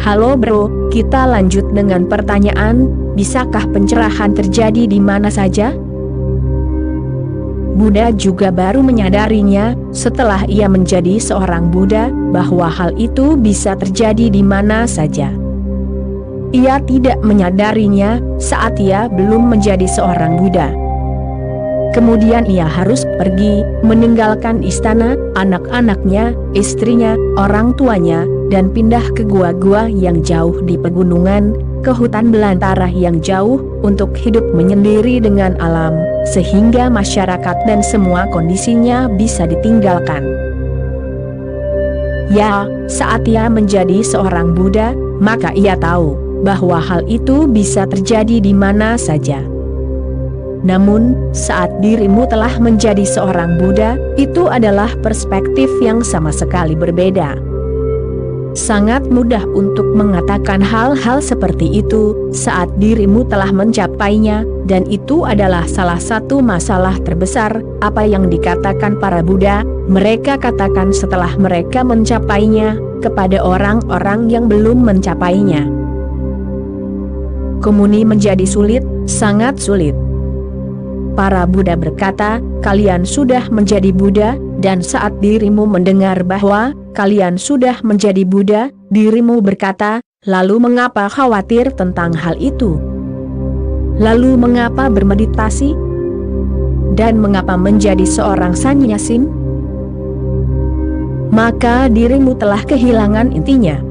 Halo bro, kita lanjut dengan pertanyaan, bisakah pencerahan terjadi di mana saja? Buddha juga baru menyadarinya, setelah ia menjadi seorang Buddha, bahwa hal itu bisa terjadi di mana saja. Ia tidak menyadarinya saat ia belum menjadi seorang Buddha. Kemudian ia harus pergi, meninggalkan istana, anak-anaknya, istrinya, orang tuanya, dan pindah ke gua-gua yang jauh di pegunungan, ke hutan belantara yang jauh, untuk hidup menyendiri dengan alam, sehingga masyarakat dan semua kondisinya bisa ditinggalkan. Ya, saat ia menjadi seorang Buddha, maka ia tahu bahwa hal itu bisa terjadi di mana saja. Namun, saat dirimu telah menjadi seorang Buddha, itu adalah perspektif yang sama sekali berbeda. Sangat mudah untuk mengatakan hal-hal seperti itu saat dirimu telah mencapainya, dan itu adalah salah satu masalah terbesar. Apa yang dikatakan para Buddha, mereka katakan setelah mereka mencapainya, kepada orang-orang yang belum mencapainya. Komuni menjadi sulit, sangat sulit. Para Buddha berkata, kalian sudah menjadi Buddha, dan saat dirimu mendengar bahwa kalian sudah menjadi Buddha, dirimu berkata, lalu mengapa khawatir tentang hal itu? Lalu mengapa bermeditasi? Dan mengapa menjadi seorang sannyasin? Maka dirimu telah kehilangan intinya.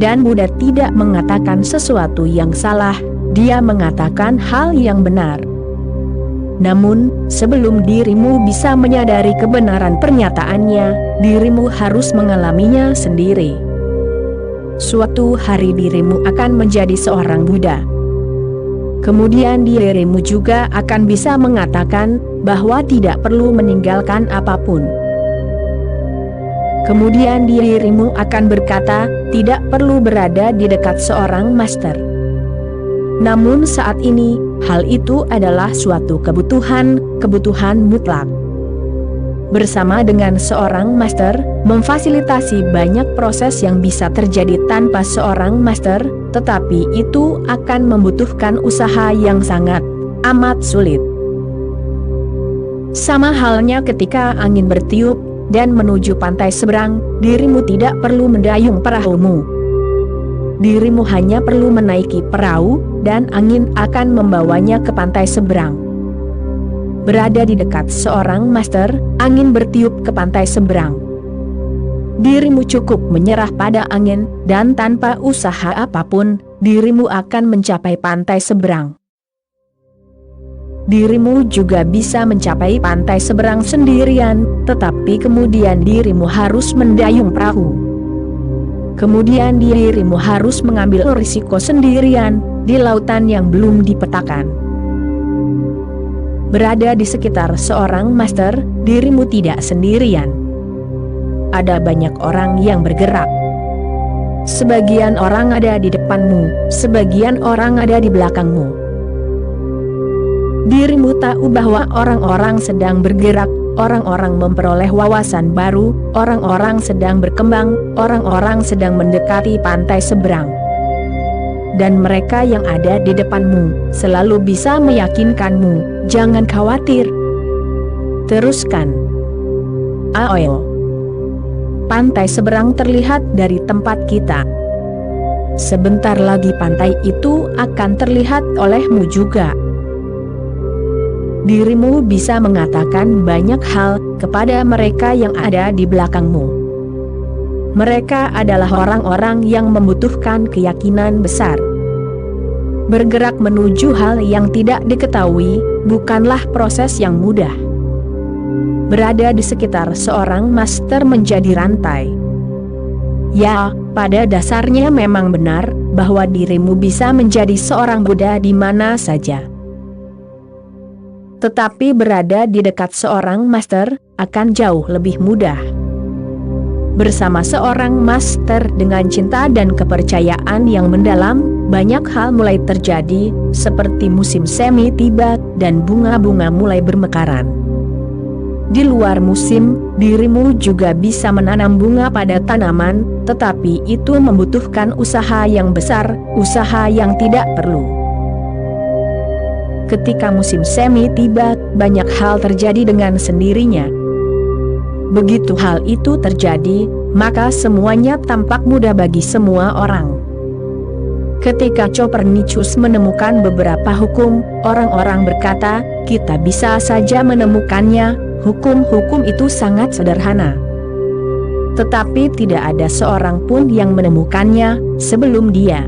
Dan Buddha tidak mengatakan sesuatu yang salah, dia mengatakan hal yang benar. Namun, sebelum dirimu bisa menyadari kebenaran pernyataannya, dirimu harus mengalaminya sendiri. Suatu hari dirimu akan menjadi seorang Buddha. Kemudian dirimu juga akan bisa mengatakan bahwa tidak perlu meninggalkan apapun. Kemudian dirimu akan berkata, tidak perlu berada di dekat seorang master. Namun saat ini, hal itu adalah suatu kebutuhan mutlak. Bersama dengan seorang master, memfasilitasi banyak proses yang bisa terjadi tanpa seorang master, tetapi itu akan membutuhkan usaha yang sangat amat sulit. Sama halnya ketika angin bertiup dan menuju pantai seberang, dirimu tidak perlu mendayung perahumu. Dirimu hanya perlu menaiki perahu, dan angin akan membawanya ke pantai seberang. Berada di dekat seorang master, angin bertiup ke pantai seberang. Dirimu cukup menyerah pada angin, dan tanpa usaha apapun, dirimu akan mencapai pantai seberang. Dirimu juga bisa mencapai pantai seberang sendirian, tetapi kemudian dirimu harus mendayung perahu. Kemudian dirimu harus mengambil risiko sendirian di lautan yang belum dipetakan. Berada di sekitar seorang master, dirimu tidak sendirian. Ada banyak orang yang bergerak. Sebagian orang ada di depanmu, sebagian orang ada di belakangmu. Dirimu tahu bahwa orang-orang sedang bergerak, orang-orang memperoleh wawasan baru, orang-orang sedang berkembang, orang-orang sedang mendekati pantai seberang. Dan mereka yang ada di depanmu selalu bisa meyakinkanmu, jangan khawatir. Teruskan. Aoel. Pantai seberang terlihat dari tempat kita. Sebentar lagi pantai itu akan terlihat olehmu juga. Dirimu bisa mengatakan banyak hal kepada mereka yang ada di belakangmu. Mereka adalah orang-orang yang membutuhkan keyakinan besar. Bergerak menuju hal yang tidak diketahui bukanlah proses yang mudah. Berada di sekitar seorang master menjadi rantai. Ya, pada dasarnya memang benar bahwa dirimu bisa menjadi seorang Buddha di mana saja. Tetapi berada di dekat seorang master akan jauh lebih mudah. Bersama seorang master dengan cinta dan kepercayaan yang mendalam, banyak hal mulai terjadi, seperti musim semi tiba dan bunga-bunga mulai bermekaran. di luar musim, dirimu juga bisa menanam bunga pada tanaman, tetapi itu membutuhkan usaha yang besar, usaha yang tidak perlu. Ketika musim semi tiba, banyak hal terjadi dengan sendirinya. Begitu hal itu terjadi, maka semuanya tampak mudah bagi semua orang. Ketika Copernicus menemukan beberapa hukum, orang-orang berkata, kita bisa saja menemukannya, hukum-hukum itu sangat sederhana. Tetapi tidak ada seorang pun yang menemukannya sebelum dia.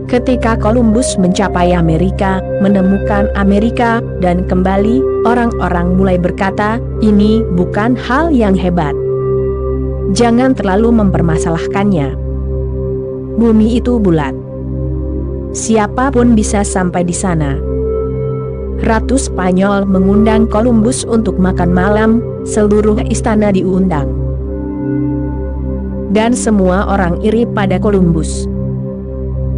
Ketika Columbus mencapai Amerika, menemukan Amerika, dan kembali, orang-orang mulai berkata, ini bukan hal yang hebat. Jangan terlalu mempermasalahkannya. Bumi itu bulat. Siapapun bisa sampai di sana. Ratu Spanyol mengundang Columbus untuk makan malam, seluruh istana diundang. Dan semua orang iri pada Columbus.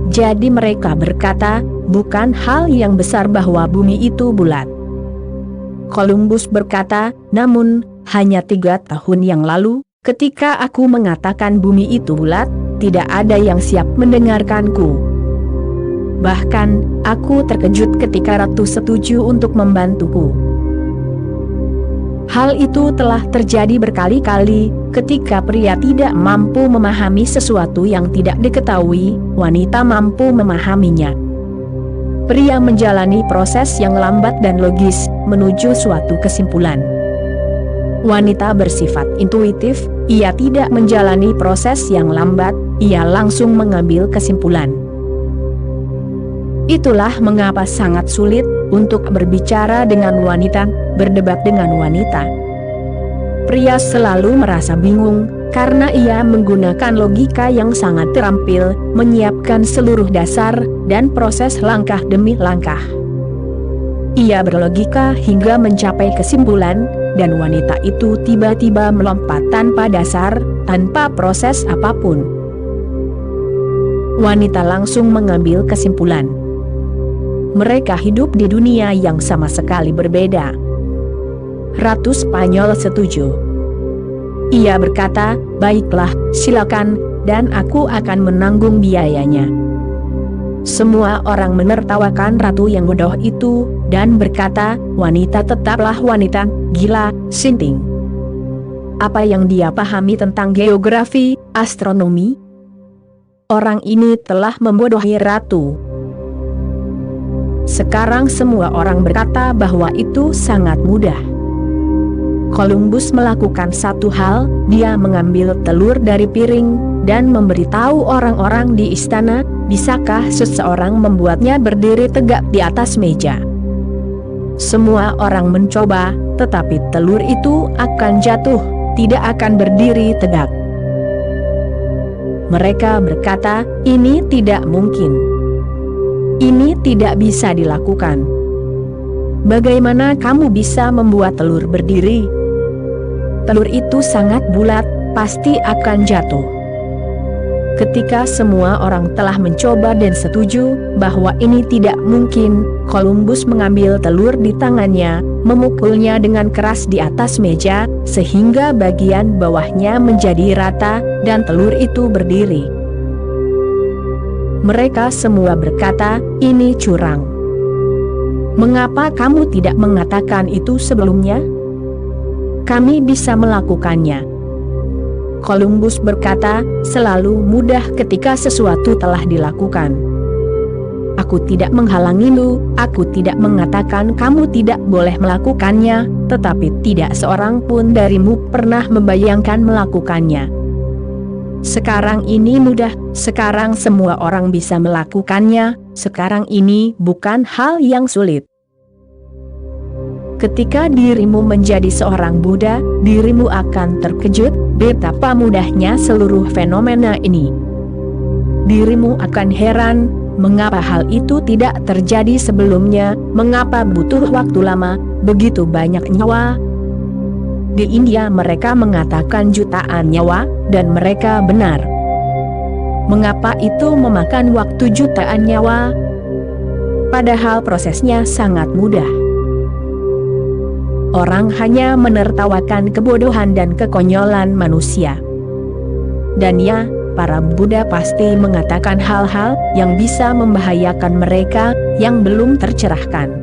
Jadi mereka berkata, bukan hal yang besar bahwa bumi itu bulat. Columbus berkata, namun, hanya 3 tahun yang lalu, ketika aku mengatakan bumi itu bulat, tidak ada yang siap mendengarkanku. Bahkan, aku terkejut ketika Ratu setuju untuk membantuku. Hal itu telah terjadi berkali-kali, ketika pria tidak mampu memahami sesuatu yang tidak diketahui, wanita mampu memahaminya. Pria menjalani proses yang lambat dan logis, menuju suatu kesimpulan. Wanita bersifat intuitif, ia tidak menjalani proses yang lambat, ia langsung mengambil kesimpulan. Itulah mengapa sangat sulit untuk berbicara dengan wanita, berdebat dengan wanita. Pria selalu merasa bingung, karena ia menggunakan logika yang sangat terampil, menyiapkan seluruh dasar, dan proses langkah demi langkah. Ia berlogika hingga mencapai kesimpulan, dan wanita itu tiba-tiba melompat tanpa dasar, tanpa proses apapun. Wanita langsung mengambil kesimpulan. Mereka hidup di dunia yang sama sekali berbeda. Ratu Spanyol setuju. Ia berkata, baiklah, silakan, dan aku akan menanggung biayanya. Semua orang menertawakan ratu yang bodoh itu, dan berkata, wanita tetaplah wanita, gila, sinting. Apa yang dia pahami tentang geografi, astronomi? Orang ini telah membodohi ratu. Sekarang semua orang berkata bahwa itu sangat mudah. Columbus melakukan satu hal, dia mengambil telur dari piring, dan memberitahu orang-orang di istana, bisakah seseorang membuatnya berdiri tegak di atas meja. Semua orang mencoba, tetapi telur itu akan jatuh, tidak akan berdiri tegak. Mereka berkata, ini tidak mungkin. Ini tidak bisa dilakukan. Bagaimana kamu bisa membuat telur berdiri? Telur itu sangat bulat, pasti akan jatuh. Ketika semua orang telah mencoba dan setuju bahwa ini tidak mungkin, Columbus mengambil telur di tangannya, memukulnya dengan keras di atas meja, sehingga bagian bawahnya menjadi rata, dan telur itu berdiri. Mereka semua berkata, ini curang. Mengapa kamu tidak mengatakan itu sebelumnya? Kami bisa melakukannya. Columbus berkata, selalu mudah ketika sesuatu telah dilakukan. Aku tidak menghalangimu, aku tidak mengatakan kamu tidak boleh melakukannya, tetapi tidak seorang pun darimu pernah membayangkan melakukannya. Sekarang ini mudah, sekarang semua orang bisa melakukannya, sekarang ini bukan hal yang sulit. Ketika dirimu menjadi seorang Buddha, dirimu akan terkejut betapa mudahnya seluruh fenomena ini. Dirimu akan heran, mengapa hal itu tidak terjadi sebelumnya, mengapa butuh waktu lama, begitu banyak nyawa. Di India mereka mengatakan jutaan nyawa, dan mereka benar. Mengapa itu memakan waktu jutaan nyawa? Padahal prosesnya sangat mudah. orang hanya menertawakan kebodohan dan kekonyolan manusia. Dan ya, para Buddha pasti mengatakan hal-hal yang bisa membahayakan mereka yang belum tercerahkan.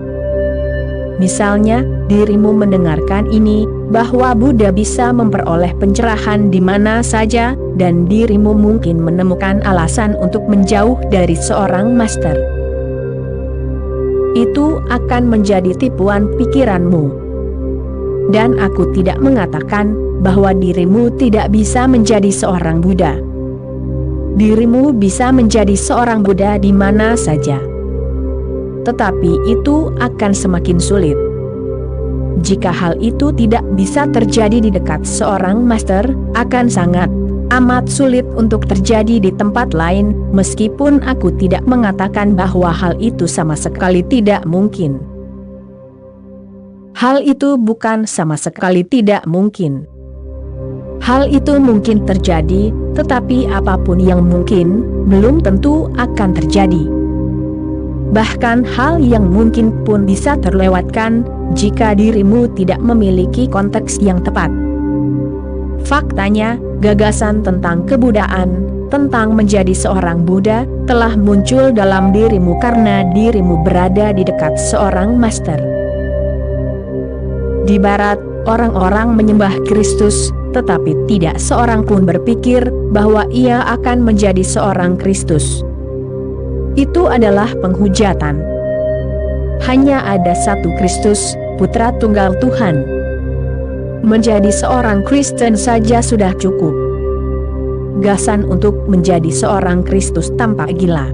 Misalnya, dirimu mendengarkan ini, bahwa Buddha bisa memperoleh pencerahan di mana saja, dan dirimu mungkin menemukan alasan untuk menjauh dari seorang master. Itu akan menjadi tipuan pikiranmu. Dan aku tidak mengatakan bahwa dirimu tidak bisa menjadi seorang Buddha. Dirimu bisa menjadi seorang Buddha di mana saja. Tetapi itu akan semakin sulit. Jika hal itu tidak bisa terjadi di dekat seorang master, akan sangat amat sulit untuk terjadi di tempat lain, meskipun aku tidak mengatakan bahwa hal itu sama sekali tidak mungkin. Hal itu bukan sama sekali tidak mungkin. Hal itu mungkin terjadi, tetapi apapun yang mungkin, belum tentu akan terjadi. Bahkan hal yang mungkin pun bisa terlewatkan, jika dirimu tidak memiliki konteks yang tepat. Faktanya, gagasan tentang kebudaan, tentang menjadi seorang Buddha, telah muncul dalam dirimu karena dirimu berada di dekat seorang master. Di barat, orang-orang menyembah Kristus, tetapi tidak seorang pun berpikir bahwa ia akan menjadi seorang Kristus. Itu adalah penghujatan. Hanya ada satu Kristus, Putra Tunggal Tuhan. Menjadi seorang Kristen saja sudah cukup. Gagasan untuk menjadi seorang Kristus tampak gila.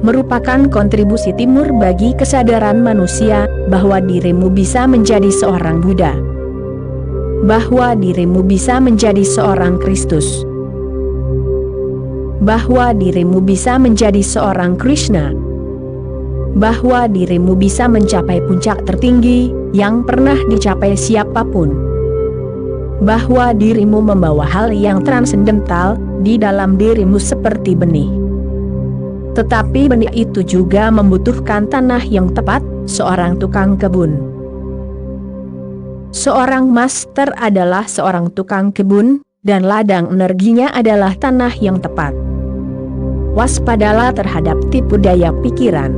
Merupakan kontribusi timur bagi kesadaran manusia bahwa dirimu bisa menjadi seorang Buddha. Bahwa dirimu bisa menjadi seorang Kristus. Bahwa dirimu bisa menjadi seorang Krishna. Bahwa dirimu bisa mencapai puncak tertinggi yang pernah dicapai siapapun. Bahwa dirimu membawa hal yang transendental di dalam dirimu seperti benih. Tetapi benih itu juga membutuhkan tanah yang tepat, seorang tukang kebun. Seorang master adalah seorang tukang kebun, dan ladang energinya adalah tanah yang tepat. Waspadalah terhadap tipu daya pikiran.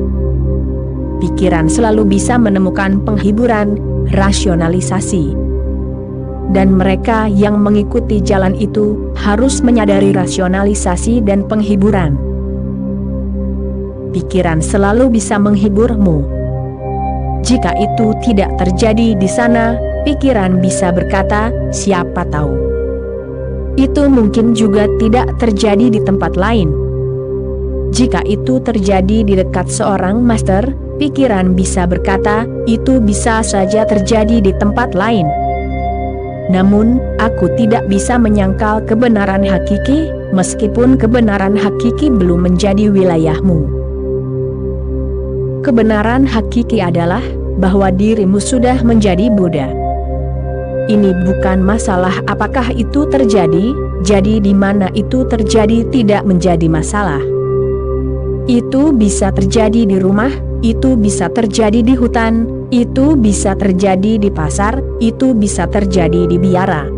Pikiran selalu bisa menemukan penghiburan, rasionalisasi. Dan mereka yang mengikuti jalan itu harus menyadari rasionalisasi dan penghiburan. Pikiran selalu bisa menghiburmu. Jika itu tidak terjadi di sana, pikiran bisa berkata, siapa tahu. Itu mungkin juga tidak terjadi di tempat lain. Jika itu terjadi di dekat seorang master, pikiran bisa berkata, itu bisa saja terjadi di tempat lain. Namun, aku tidak bisa menyangkal kebenaran hakiki, meskipun kebenaran hakiki belum menjadi wilayahmu. Kebenaran hakiki adalah bahwa dirimu sudah menjadi Buddha. Ini bukan masalah apakah itu terjadi, jadi di mana itu terjadi tidak menjadi masalah. Itu bisa terjadi di rumah, itu bisa terjadi di hutan, itu bisa terjadi di pasar, itu bisa terjadi di biara.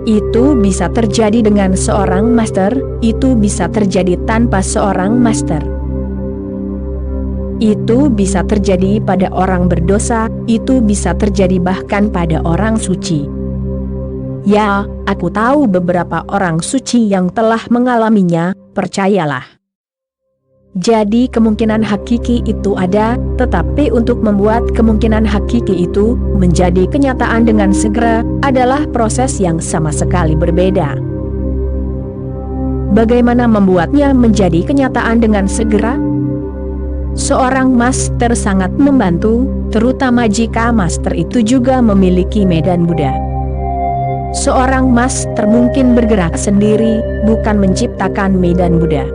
Itu bisa terjadi dengan seorang master, itu bisa terjadi tanpa seorang master. Itu bisa terjadi pada orang berdosa, itu bisa terjadi bahkan pada orang suci. Ya, aku tahu beberapa orang suci yang telah mengalaminya, percayalah. Jadi kemungkinan hakiki itu ada, tetapi untuk membuat kemungkinan hakiki itu menjadi kenyataan dengan segera, adalah proses yang sama sekali berbeda. Bagaimana membuatnya menjadi kenyataan dengan segera? Seorang master sangat membantu, terutama jika master itu juga memiliki medan Buddha. Seorang master mungkin bergerak sendiri, bukan menciptakan medan Buddha.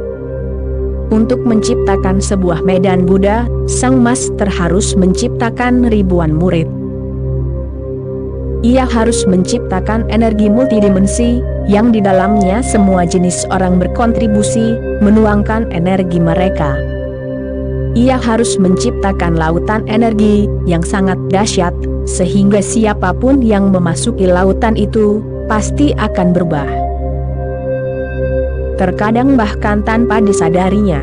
Untuk menciptakan sebuah medan Buddha, sang master harus menciptakan ribuan murid. Ia harus menciptakan energi multidimensi, yang di dalamnya semua jenis orang berkontribusi, menuangkan energi mereka. ia harus menciptakan lautan energi yang sangat dahsyat, sehingga siapapun yang memasuki lautan itu pasti akan berubah. Terkadang bahkan tanpa disadarinya.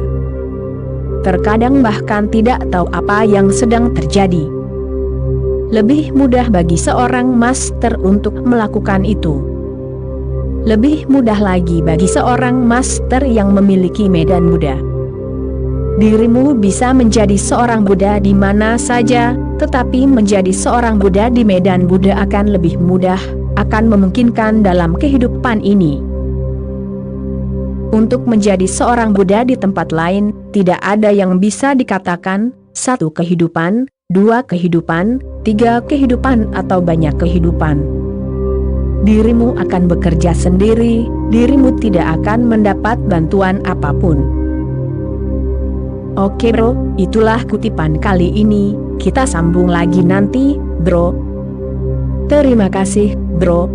Terkadang bahkan tidak tahu apa yang sedang terjadi. Lebih mudah bagi seorang master untuk melakukan itu. Lebih mudah lagi bagi seorang master yang memiliki medan Buddha. Dirimu bisa menjadi seorang Buddha di mana saja, tetapi menjadi seorang Buddha di medan Buddha akan lebih mudah, akan memungkinkan dalam kehidupan ini. Untuk menjadi seorang Buddha di tempat lain, tidak ada yang bisa dikatakan, satu kehidupan, dua kehidupan, tiga kehidupan atau banyak kehidupan. Dirimu akan bekerja sendiri, dirimu tidak akan mendapat bantuan apapun. Oke bro, itulah kutipan kali ini, kita sambung lagi nanti, bro. Terima kasih, bro.